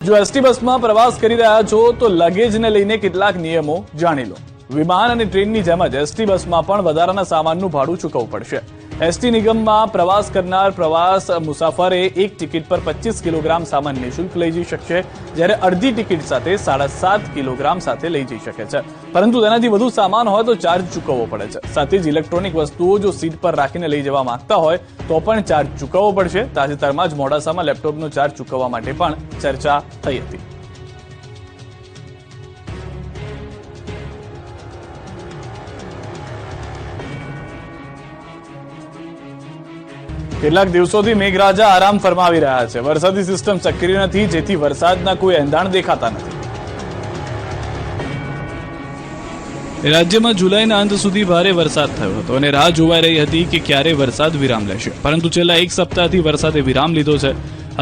જો એસટી બસમાં પ્રવાસ કરી રહ્યા છો તો લગેજને લઈને કેટલાક નિયમો જાણી લો। વિમાન અને ટ્રેનની જેમ જ એસટી બસમાં પણ વધારાના સામાનનું ભાડું ચૂકવવું પડશે। એસટી નિગમમાં પ્રવાસ કરનાર પ્રવાસ મુસાફરે એક ટિકિટ પર 25 કિલોગ્રામ સામાન નિઃશુલ્ક લઈ જઈ શકશે, જ્યારે અડધી ટિકિટ સાથે 7.5 કિલોગ્રામ સાથે લઈ જઈ શકે છે। પરંતુ તેનાથી વધુ સામાન હોય તો ચાર્જ ચૂકવવો પડે છે। સાથે જ ઇલેક્ટ્રોનિક વસ્તુઓ જો સીટ પર રાખીને લઈ જવા માંગતા હોય તો પણ ચાર્જ ચૂકવવો પડશે। તાજેતરમાં જ મોડાસામાં લેપટોપનો ચાર્જ ચૂકવવા માટે પણ ચર્ચા થઈ હતી। કેટલાક દિવસોથી મેઘરાજા આરામ ફરમાવી રહ્યા છે। વરસાદી સિસ્ટમ સક્રિય નથી, જેથી વરસાદના કોઈ એંધાણ દેખાતા નથી। રાજ્યમાં જુલાઈના અંત સુધી ભારે વરસાદ થયો હતો અને રાહ જોવાઈ રહી હતી કે ક્યારે વરસાદ વિરામ લેશે, પરંતુ છેલ્લા એક સપ્તાહથી વરસાદે વિરામ લીધો છે।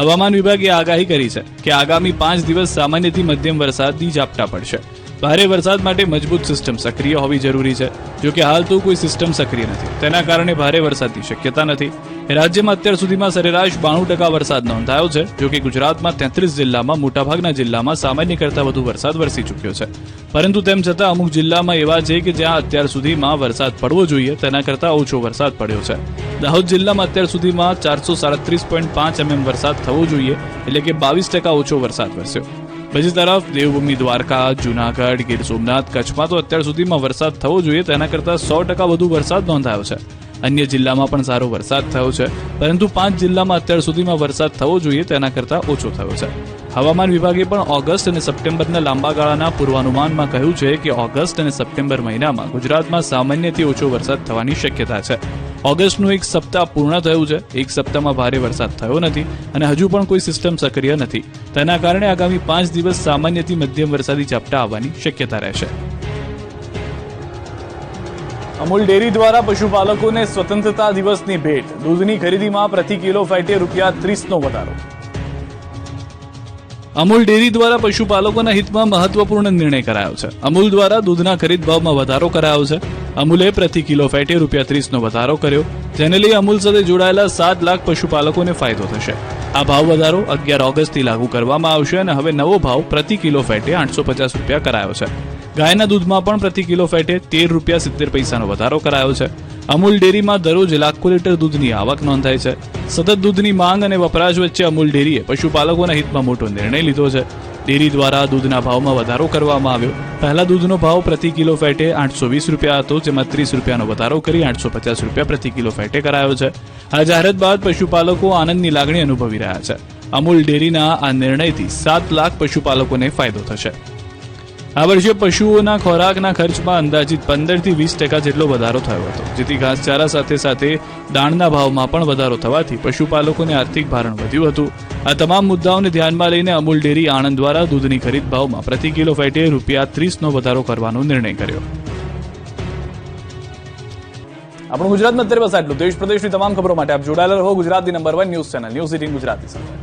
હવામાન વિભાગે આગાહી કરી છે કે આગામી 5 દિવસ સામાન્યથી મધ્યમ વરસાદની ઝાપટા પડશે। ભારે વરસાદ માટે મજબૂત સિસ્ટમ સક્રિય હોવી જરૂરી છે। જો કે હાલ તો કોઈ સિસ્ટમ સક્રિય નથી, તેના કારણે ભારે વરસાદની શક્યતા નથી। રાજ્યમાં અત્યાર સુધીમાં સરેરાશ 92% વરસાદ નોંધાયો છે। જો કે ગુજરાતમાં 33 જિલ્લામાં મોટાભાગના જિલ્લામાં સામાન્ય કરતાં વધુ વરસાદ વરસી ચૂક્યો છે, પરંતુ તેમ છતાં અમુક જિલ્લામાં એવા છે કે જ્યાં અત્યાર સુધીમાં વરસાદ પડવો જોઈએ તેના કરતાં ઓછો વરસાદ પડ્યો છે। દાહોદ જિલ્લામાં અત્યાર સુધીમાં 437.5 mm વરસાદ થવો જોઈએ, એટલે કે 22% ઓછો વરસાદ વરસ્યો। બીજી તરફ દેવભૂમિ દ્વારકા, જૂનાગઢ, ગીર સોમનાથ, કચ્છમાં તો અત્યાર સુધીમાં વરસાદ થવો જોઈએ તેના કરતાં 100% વધુ વરસાદ નોંધાયો છે। અન્ય જિલ્લામાં પણ સારો વરસાદ થયો છે, પરંતુ 5 જિલ્લામાં અત્યાર સુધીમાં વરસાદ થવો જોઈએ તેના કરતાં ઓછો થયો છે। હવામાન વિભાગે પણ ઓગસ્ટ અને સપ્ટેમ્બરના લાંબા ગાળાના પૂર્વાનુમાનમાં કહ્યું છે કે ઓગસ્ટ અને સપ્ટેમ્બર મહિનામાં ગુજરાતમાં સામાન્યથી ઓછો વરસાદ થવાની શક્યતા છે। ઓગસ્ટનું એક સપ્તાહ પૂર્ણ થયું છે, એક સપ્તાહમાં ભારે વરસાદ થયો નથી અને હજુ પણ કોઈ સિસ્ટમ સક્રિય નથી। તેના કારણે આગામી 5 દિવસ સામાન્યથી મધ્યમ વરસાદી ઝાપટા આવવાની શક્યતા રહેશે। અમૂલ ડેરી દ્વારા પશુપાલકોને સ્વતંત્રતા દિવસની ભેટ। દૂધની ખરીદીમાં પ્રતિ કિલો ફેટે ₹30નો વધારો। અમૂલ ડેરી દ્વારા પશુપાલકોના હિતમાં મહત્વપૂર્ણ નિર્ણય કરાયો છે। અમૂલ દ્વારા દૂધના ખરીદ ભાવમાં વધારો કરાયો છે। અમૂલે પ્રતિ કિલો ફેટે ₹30નો વધારો કર્યો, જેને લઈ અમૂલ સાથે જોડાયેલા 7 લાખ પશુપાલકોને ફાયદો થશે। આ ભાવ વધારો 11 ઓગસ્ટથી લાગુ કરવામાં આવશે અને હવે નવો ભાવ પ્રતિ કિલો ફેટે ₹850 કરાયો છે। ગાયના દૂધમાં પણ પ્રતિ કિલો ફેટે ₹13.70નો વધારો કરાયો છે। અમૂલ ડેરીમાં દરરોજ લાખો લીટર દૂધની આવક નોંધાય છે। સતત દૂધની માંગ અને વપરાશ વચ્ચે અમૂલ ડેરીએ પશુપાલકોના હિતમાં મોટો નિર્ણય લીધો છે। ડેરી દ્વારા દૂધના ભાવમાં વધારો કરવામાં આવ્યો। પહેલા દૂધનો ભાવ પ્રતિ કિલો ફેટે ₹820 હતો, જેમાં ₹30નો વધારો કરી ₹850 પ્રતિ કિલો ફેટે કરાયો છે। આ જાહેરાત બાદ પશુપાલકો આનંદની લાગણી અનુભવી રહ્યા છે। અમૂલ ડેરીના આ નિર્ણયથી 7 લાખ પશુપાલકોને ફાયદો થશે। આ વર્ષે પશુઓના ખોરાકના ખર્ચમાં અંદાજિત 15થી 20% જેટલો વધારો થયો હતો, જેથી ઘાસચારા સાથે સાથે દાણના ભાવમાં પણ વધારો થવાથી પશુપાલકોને આર્થિક ભારણ વધ્યું હતું। આ તમામ મુદ્દાઓને ધ્યાનમાં લઈને અમૂલ ડેરી આણંદ દ્વારા દૂધની ખરીદ ભાવમાં પ્રતિ કિલો ફેટે ₹30નો વધારો કરવાનો નિર્ણય કર્યો। આપણું ગુજરાતમાં અત્યારે બસ આટલું। દેશ પ્રદેશની તમામ ખબરો માટે આપ જોડાયેલા રહો ગુજરાતની number 1 news channel news 18 Gujarati સાથે।